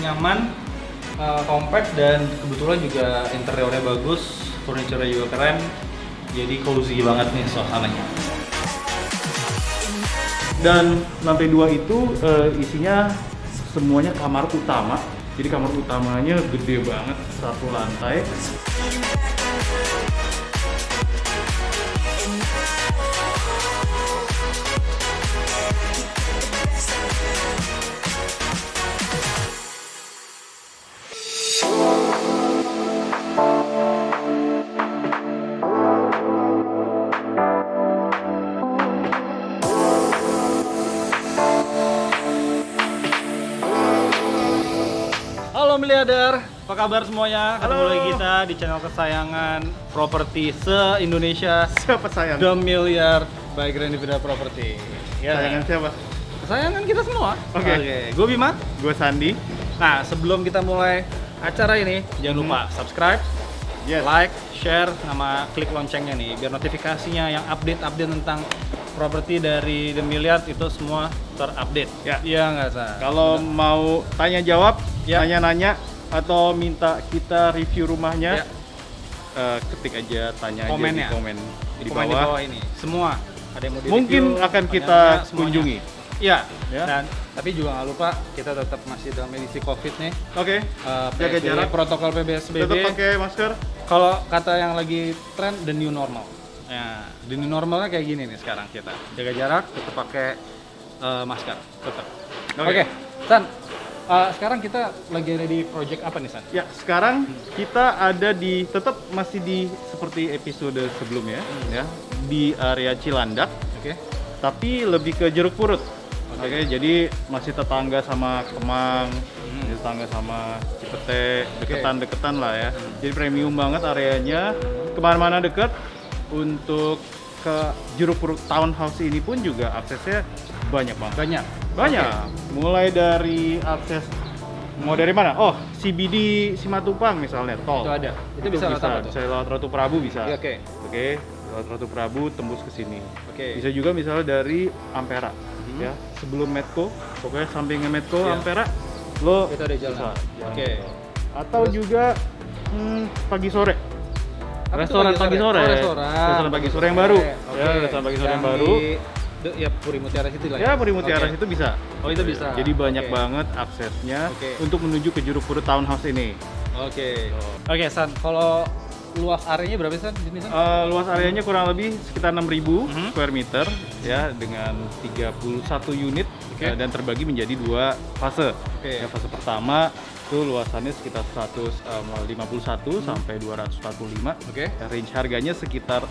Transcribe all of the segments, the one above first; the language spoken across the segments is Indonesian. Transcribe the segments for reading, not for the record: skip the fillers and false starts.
nyaman, compact, dan kebetulan juga interiornya bagus, furniture-nya juga keren. Jadi cozy banget nih suasananya. Dan lantai 2 itu isinya semuanya kamar utama. Jadi kamar utamanya gede banget, satu lantai. Halo miliarder, apa kabar semuanya? Ketemu Halo. lagi kita di channel kesayangan properti se-Indonesia, Siapa sayang? The Milliard by Grandivida Property. Ya, Sayangan siapa? kesayangan kita semua. Oke. Gue Bima. Gue Sandi. Nah, sebelum kita mulai acara ini, jangan lupa subscribe, Yes. like, share, sama klik loncengnya nih, biar notifikasinya yang update-update tentang properti dari The Milliard itu semua terupdate. Ya. Iya nggak, Sa? Kalau mau tanya jawab, Ya. nanya-nanya atau minta kita review rumahnya, Ya. ketik aja, tanya Komennya. aja di komen Di komen di bawah ini. Semua ada yang mau di-review, Mungkin akan kita tanya-tanya, semuanya. kunjungi. Iya. Ya. Dan tapi juga nggak lupa kita tetap masih dalam edisi Covid nih. Oke. Jaga PSBB, jarak. protokol PSBB. Tetap pakai masker. Kalau kata yang lagi tren, the new normal. Ya, the new normalnya kayak gini nih sekarang kita. Jaga jarak, tetap pakai masker, tetap. Oke. Oke, San. Sekarang kita lagi ada di project apa nih, San? Ya, sekarang kita ada di tetap masih di seperti episode sebelumnya, ya, di area Cilandak, Oke. tapi lebih ke Jeruk Purut. Oke, jadi masih tetangga sama Kemang, masih tetangga sama Cipete, deketan-deketan lah ya. Jadi premium banget areanya, kemana-mana deket. Untuk ke Jeruk Purut Townhouse ini pun juga aksesnya banyak banget. Banyak. Banyak. Mulai dari akses mau dari mana? Oh, CBD Simatupang misalnya, tol. Itu ada. Itu bisa lewat apa tuh? Bisa lewat Ratu Prabu bisa. Iya, oke. Oke, lewat Ratu Prabu tembus ke sini. Oke. Bisa juga misalnya dari Ampera, ya. Sebelum Medco, pokoknya sampingnya Medco, Iya. Ampera, lo Itu ada jalan. bisa jalan Oke. tol. Atau juga pagi sore. Apa tuh Restoran pagi sore. Oh, restoran Pagi sore yang baru. Oke. Ya, restoran pagi sore yang baru. Ya, Puri Mutiara situ lah. Ya, Puri Mutiara Oke. itu bisa. Oh, itu bisa. Jadi banyak Oke. banget aksesnya Oke. untuk menuju ke Jeruk Purut Townhouse ini. Oke. Oke, San. Kalau luas areanya berapa, San? Di sini, San? Luas areanya kurang lebih sekitar 6.000 Mhm. square meter ya, dengan 31 unit. Oke. Dan terbagi menjadi 2 fase. Oke. Ya, fase pertama itu luasannya sekitar 151 sampai 245. Oke. Ya, range harganya sekitar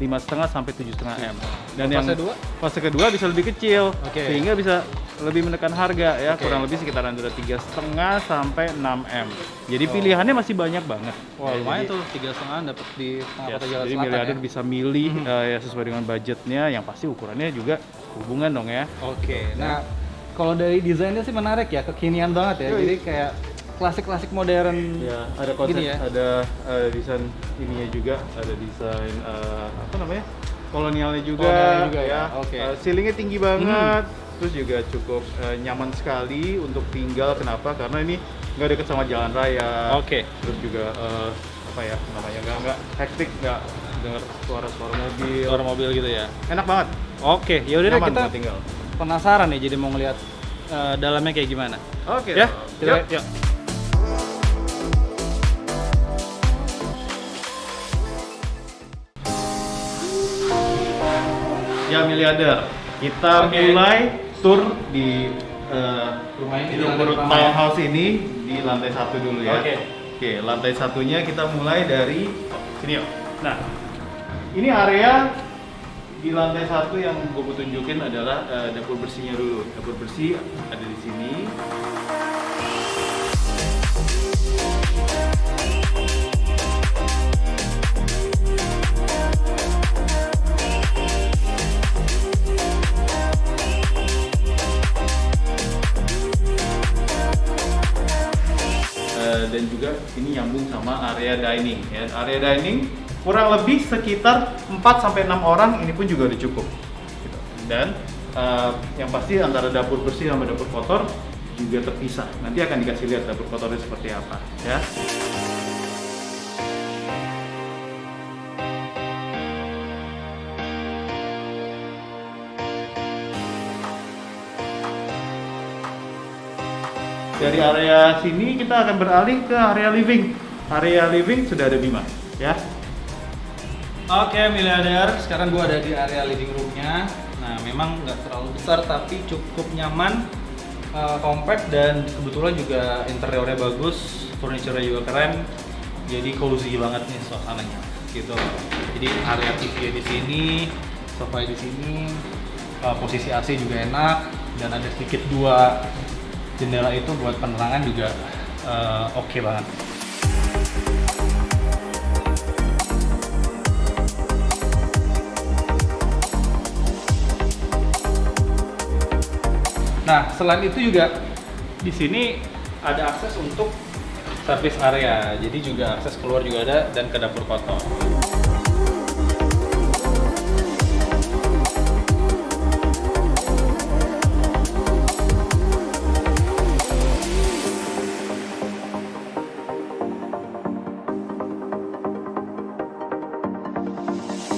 5,5 sampai 7,5 M. Dan Fase dua? fase kedua bisa lebih kecil, Oke. sehingga bisa lebih menekan harga ya, Oke. kurang lebih sekitar antara 3,5 sampai 6 M. Jadi pilihannya masih banyak banget. Wah, Ya, lumayan jadi- tuh 3,5 dapat di tengah Yes, kota Jalan jadi Selatan miliarder ya. bisa milih ya sesuai dengan budgetnya, yang pasti ukurannya juga hubungan dong ya. Oke. Nah, kalau dari desainnya sih menarik ya, kekinian banget ya. Yoi. Jadi kayak klasik-klasik modern. Ya, ada konsep, Gini ya. ada desain ininya juga, ada desain apa namanya? Kolonialnya juga. Kolonialnya juga ya, oke. Ceilingnya tinggi banget, terus juga cukup nyaman sekali untuk tinggal. Kenapa? Karena ini nggak deket sama jalan raya. Oke. Terus juga apa ya namanya, nggak hektik, nggak dengar suara-suara mobil. Suara mobil gitu ya. Enak banget. Oke, ya udah deh, Nyaman kita buat tinggal. penasaran nih jadi mau ngeliat dalamnya kayak gimana. Oke. Ya, kita Yuk. lihat, yuk. Ya miliarder, kita Oke. mulai tour di Rumah ini di Jeruk lantai Purut pertama ya? Townhouse ini di lantai 1 dulu ya. Oke. Oke, lantai satunya kita mulai dari sini yuk. Nah, ini area di lantai 1 yang gue mau tunjukin adalah dapur bersihnya dulu. Dapur bersih ada di sini. Dan juga ini nyambung sama area dining ya. Area dining kurang lebih sekitar 4 sampai 6 orang, ini pun juga udah cukup gitu. Dan yang pasti antara dapur bersih sama dapur kotor juga terpisah. Nanti akan dikasih lihat dapur kotornya seperti apa ya. Dari area sini kita akan beralih ke area living. Area living sudah ada Bima ya. Oke, miliarder. Sekarang gua ada di area living room-nya. Nah, memang nggak terlalu besar tapi cukup nyaman, compact, dan kebetulan juga interiornya bagus, furniture-nya juga keren. Jadi cozy banget nih suasananya, gitu. Jadi area TV di sini, sofa di sini, posisi AC juga enak, dan ada sedikit dua jendela itu buat penerangan juga oke banget. Nah, selain itu juga di sini ada akses untuk service area, jadi juga akses keluar juga ada dan ke dapur kotor.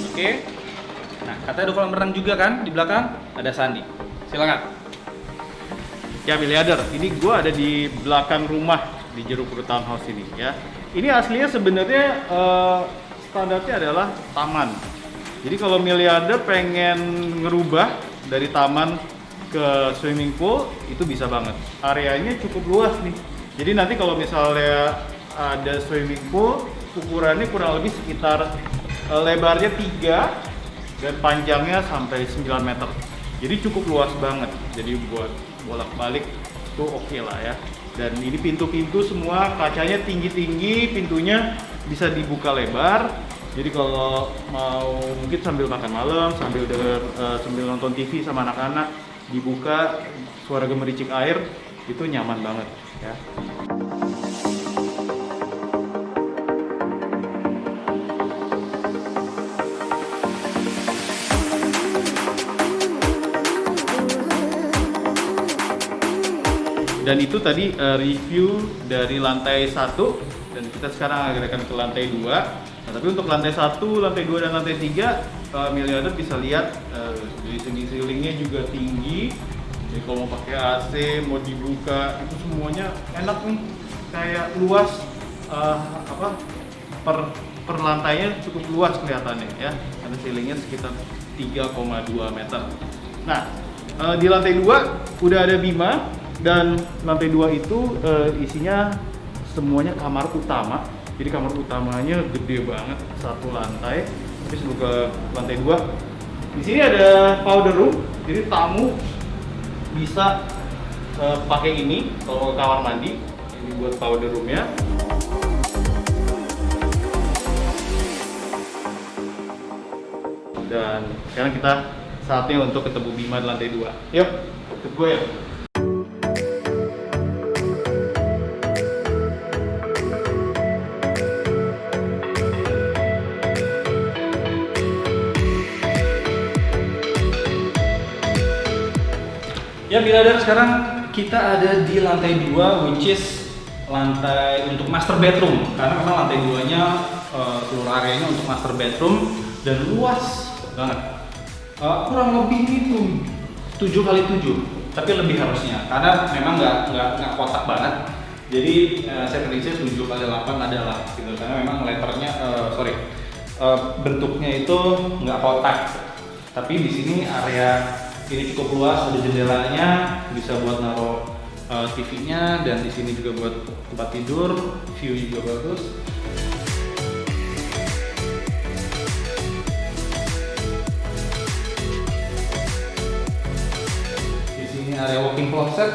Oke, nah katanya ada kolam renang juga kan di belakang, ada Sandi. Silakan. Ya miliarder, ini gue ada di belakang rumah di Jeruk Purut Townhouse ini ya. Ini aslinya sebenarnya standarnya adalah taman. Jadi kalau miliarder pengen ngerubah dari taman ke swimming pool itu bisa banget. Areanya cukup luas nih. Jadi nanti kalau misalnya ada swimming pool, ukurannya kurang lebih sekitar lebarnya 3 dan panjangnya sampai 9 meter. Jadi cukup luas banget. Jadi buat bolak-balik itu oke lah ya. Dan ini pintu-pintu semua kacanya tinggi-tinggi, pintunya bisa dibuka lebar. Jadi kalau mau mungkin sambil makan malam, sambil sambil nonton TV sama anak-anak, dibuka suara gemericik air itu nyaman banget ya. Dan itu tadi review dari lantai 1 dan kita sekarang akan ke lantai 2. Nah, tapi untuk lantai 1, lantai 2 dan lantai 3 miliarder bisa lihat dari segi ceilingnya juga tinggi. Jadi kalau mau pakai AC, mau dibuka itu semuanya enak nih. Kayak luas per lantainya cukup luas kelihatannya ya. Ada ceilingnya sekitar 3,2 meter. Nah, di lantai 2 udah ada Bima. Dan lantai 2 itu isinya semuanya kamar utama. Jadi kamar utamanya gede banget, satu lantai. Tapi sebelum ke lantai 2, di sini ada powder room. Jadi tamu bisa pakai ini kalau ke kamar mandi. Ini buat powder roomnya. Dan sekarang kita saatnya untuk ketemu Bima di lantai 2. Yuk, ikut gue ya. Ya miliarder, sekarang kita ada di lantai 2, which is lantai untuk master bedroom. Karena memang lantai 2-nya seluruh areanya untuk master bedroom dan luas banget. Kurang lebih itu 7x7, tapi lebih harusnya. Karena memang nggak kotak banget. Jadi saya prediksi 7x8 adalah gitu. Karena memang letternya, bentuknya itu nggak kotak. Tapi di sini area ini cukup luas, ada jendelanya, bisa buat naruh TV-nya, dan di sini juga buat tempat tidur, view juga bagus. Di sini area walk-in closet.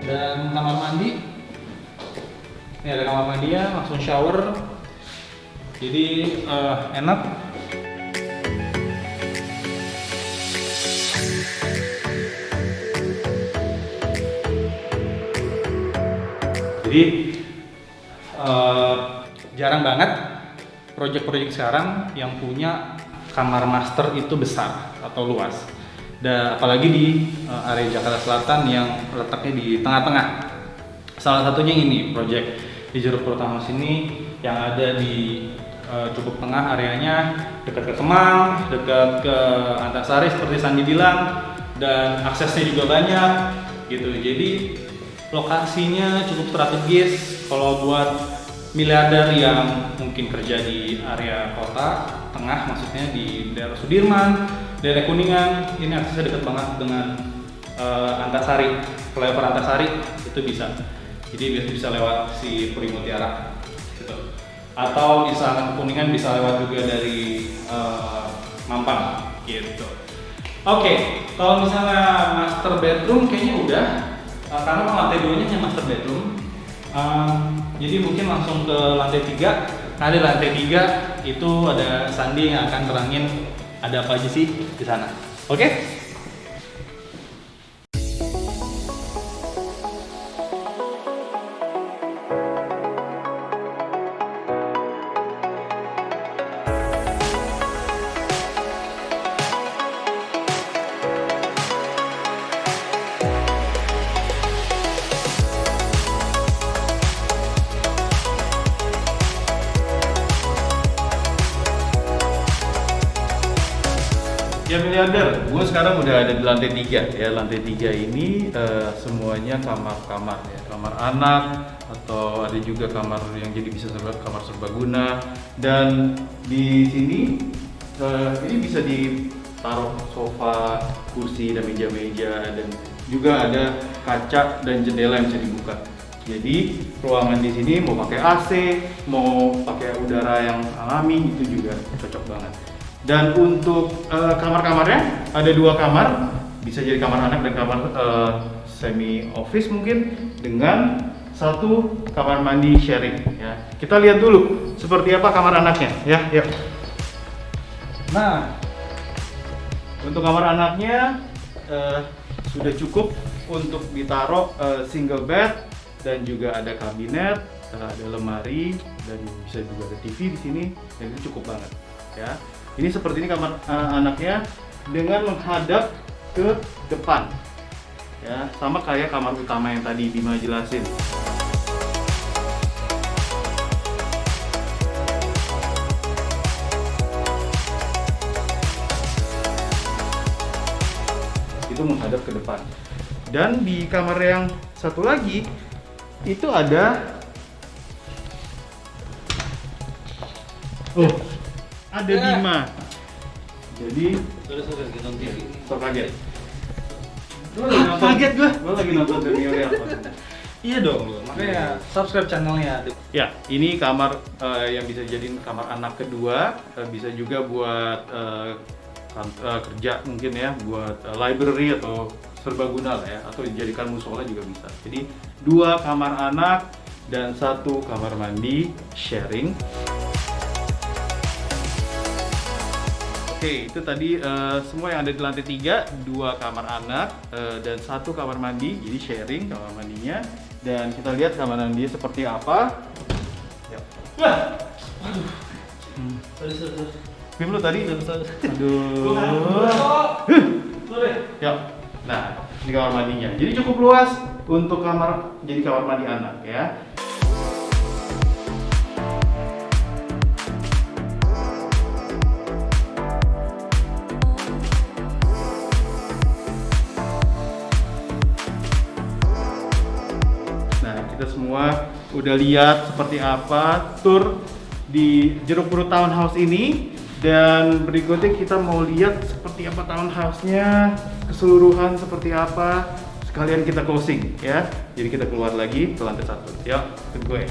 Dan kamar mandi. Ini ada kamar mandinya, langsung shower. Jadi enak. Jadi jarang banget project-project sekarang yang punya kamar master itu besar atau luas. Dan apalagi di area Jakarta Selatan yang letaknya di tengah-tengah. Salah satunya ini project di Jeruk Purut House ini yang ada di cukup tengah areanya, dekat ke Kemang, dekat ke Antasari seperti Sandi bilang, dan aksesnya juga banyak gitu. Jadi lokasinya cukup strategis kalau buat miliarder yang mungkin kerja di area kota tengah, maksudnya di daerah Sudirman, daerah Kuningan, ini aksesnya dekat banget dengan Antasari, flyover Antasari itu bisa. Jadi bisa lewat si Puri Mutiara gitu. Atau misalnya ke Kuningan bisa lewat juga dari Mampang gitu. Oke, kalau misalnya master bedroom kayaknya udah, karena lantai 2-nya hanya master bedroom. Jadi mungkin langsung ke lantai 3. Nah, di lantai 3 itu ada Sandi yang akan terangin ada apa aja sih di sana. Oke? Ya miliarder, gue sekarang udah ada di lantai 3 ya. Lantai 3 ini semuanya kamar-kamar ya, kamar anak atau ada juga kamar yang jadi bisa kamar serbaguna. Dan di sini ini bisa ditaruh sofa, kursi dan meja-meja, dan juga ada kaca dan jendela yang bisa dibuka. Jadi ruangan di sini mau pakai AC, mau pakai udara yang alami itu juga cocok banget. Dan untuk kamar-kamarnya ada 2 kamar, bisa jadi kamar anak dan kamar semi office mungkin, dengan 1 kamar mandi sharing ya. Kita lihat dulu seperti apa kamar anaknya ya, yuk. Nah, untuk kamar anaknya sudah cukup untuk ditaruh single bed, dan juga ada kabinet, ada lemari, dan bisa juga ada TV di sini, dan itu cukup banget ya. Ini seperti ini kamar anaknya dengan menghadap ke depan ya, sama kayak kamar utama yang tadi Bima jelasin. Itu menghadap ke depan. Dan di kamar yang satu lagi itu ada ada Bima. Jadi Sudah kita nonton TV. so kaget. Kaget gua. Gua lagi nonton dari Real. Iya dong, makanya subscribe channelnya. Ya, ini kamar yang bisa jadiin kamar anak kedua, bisa juga buat kerja mungkin ya, buat library atau serbaguna lah ya, atau dijadikan musola juga bisa. Jadi 2 kamar anak dan 1 kamar mandi sharing. Oke, itu tadi semua yang ada di lantai 3, 2 kamar anak dan 1 kamar mandi, jadi sharing kamar mandinya. Dan kita lihat kamar mandi seperti apa. Yuk. Wah, aduh. Sorry. Bim lu tadi? Aduh. Yuk. Nah, ini kamar mandinya. Jadi cukup luas untuk jadi kamar mandi anak ya. Kita semua udah lihat seperti apa tour di Jeruk Purut Townhouse ini, dan berikutnya kita mau lihat seperti apa townhouse-nya keseluruhan, seperti apa, sekalian kita closing ya. Jadi kita keluar lagi ke lantai 1. Yuk, ikut gue.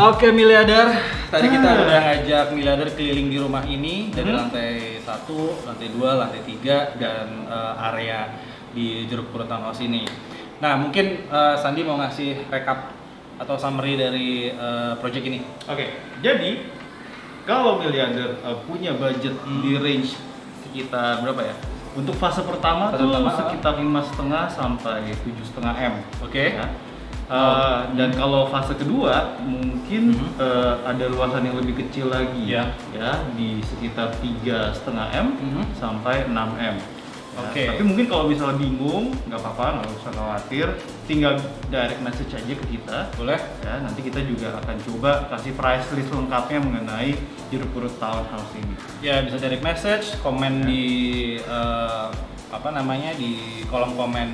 Oke miliarder, tadi kita udah ngajak miliarder keliling di rumah ini dari lantai 1, lantai 2, lantai 3, dan area di Jeruk Purut Townhouse ini. Nah mungkin Sandi mau ngasih recap atau summary dari project ini. Oke, jadi kalau miliarder punya budget di range sekitar berapa ya? Untuk fase pertama Fase tuh pertama, sekitar 5,5 sampai 7,5 M. Oke. Ya. Dan kalau fase kedua mungkin ada luasan yang lebih kecil lagi Ya. ya di sekitar 3,5 M sampai 6 M. Ya, Oke. Tapi mungkin kalau misalnya bingung nggak apa-apa, nggak usah khawatir, tinggal direct message aja ke kita. Boleh. Ya, nanti kita juga akan coba kasih price list lengkapnya mengenai jeruk purut townhouse ini. Ya bisa direct message, komen di di kolom komen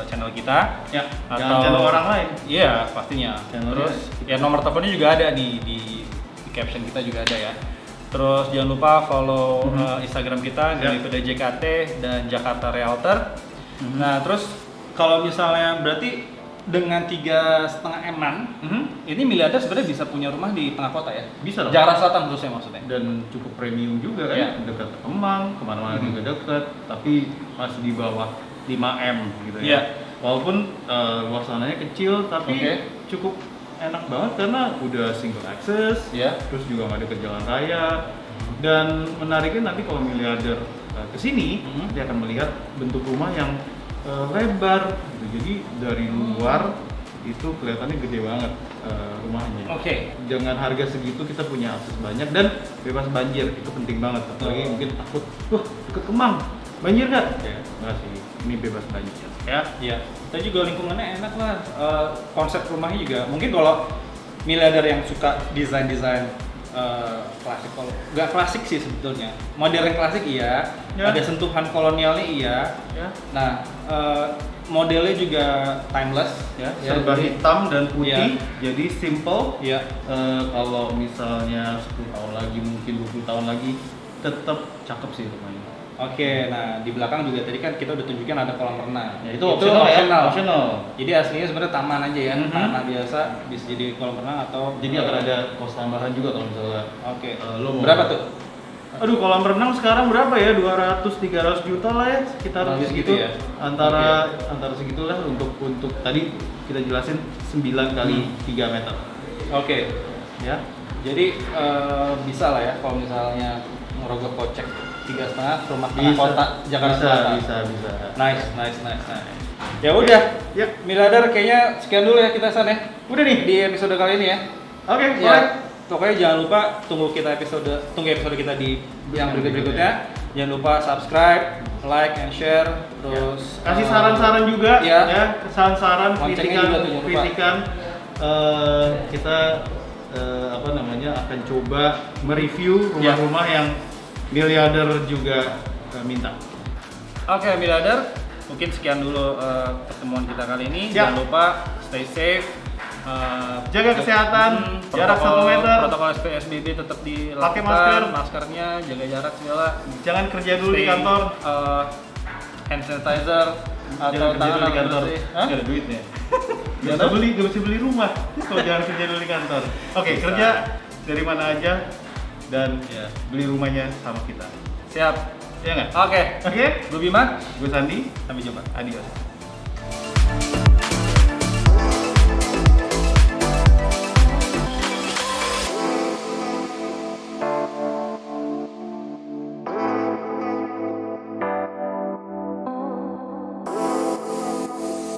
channel kita. Ya, jangan channel orang lain. Iya pastinya. Channelnya Terus ya nomor teleponnya juga ada di caption kita juga ada ya. Terus jangan lupa follow Instagram kita dari JKT dan Jakarta Realtor. Nah terus kalau misalnya berarti dengan 3,5 M-an, ini miliarder sebenarnya bisa punya rumah di tengah kota ya? Bisa dong. Jakarta Selatan khususnya maksudnya. Dan cukup premium juga kan, Iya. dekat Kemang, kemana-mana juga dekat, tapi masih di bawah 5 M gitu ya. Iya. Walaupun luasannya kecil, tapi Oke. cukup enak banget karena udah single access, Iya. terus juga nggak deket jalan raya. Dan menariknya nanti kalau miliarder kesini, dia akan melihat bentuk rumah yang lebar gitu. Jadi dari luar itu kelihatannya gede banget rumahnya. Oke. Dengan harga segitu kita punya akses banyak dan bebas banjir, itu penting banget. Apalagi mungkin takut, wah deket Kemang, banjir nggak? Ya nggak sih, ini bebas banjir ya. Iya. Kita juga lingkungannya enak lah. Konsep rumahnya juga. Mungkin kalau miliarder yang suka desain klasik, kalau nggak klasik sih sebetulnya. Modern klasik iya. Ya. Ada sentuhan kolonialnya iya. Ya. Nah modelnya juga timeless ya. Serba Jadi- hitam dan putih, Ya. jadi simple. Iya. Kalau misalnya 10 tahun lagi, mungkin 20 tahun lagi, tetap cakep sih rumahnya. Oke, nah di belakang juga tadi kan kita udah tunjukin ada kolam renang. Ya, itu optional ya, optional. Jadi aslinya sebenarnya taman aja ya, Mhm. tanah biasa bisa jadi kolam renang atau Jadi akan ada kos tambahan juga kalau misalnya Oke. lo mau. Berapa tuh? Aduh, kolam renang sekarang berapa ya? 200-300 juta lah ya, sekitar Kurang lebih segitu. segitu ya? Antara segitulah untuk tadi kita jelasin 9 kali 3 meter. Oke. Ya. Jadi bisa lah ya kalau misalnya ngerogoh kocek 3,5 rumah tengah Bisa, kota Jakarta Selatan. bisa. Nice. Ya udah. Ya. Miliarder kayaknya sekian dulu ya kita San ya. Udah nih. Di episode kali ini ya. Oke, Ya. boleh. Pokoknya jangan lupa tunggu episode kita di yang berikutnya. Jangan lupa subscribe, like and share, terus Kasih saran-saran juga ya. ya, saran-saran, Loncengnya juga tuh, jangan lupa. kritikan. Kita akan coba mereview rumah-rumah yang miliarder juga minta. Oke, miliarder, mungkin sekian dulu pertemuan kita kali ini. Siap. Jangan lupa stay safe, Jaga kesehatan, jarak 1 meter. Protokol PSBB tetap dilakukan. Pakai masker. Maskernya, jaga jarak segala. Jangan kerja dulu di Stay, kantor. Hand sanitizer atau Jangan kerja dulu di kantor. bersih. Hah? Nggak ada duitnya. Gak Gimana? bisa beli rumah kalau jangan kerja dulu di kantor. Oke, Bisa. kerja dari mana aja dan Ya. beli rumahnya sama kita. Siap. Iya nggak? Oke. Oke, Gue Bima. gue Sandi. Sampai jumpa. Adios.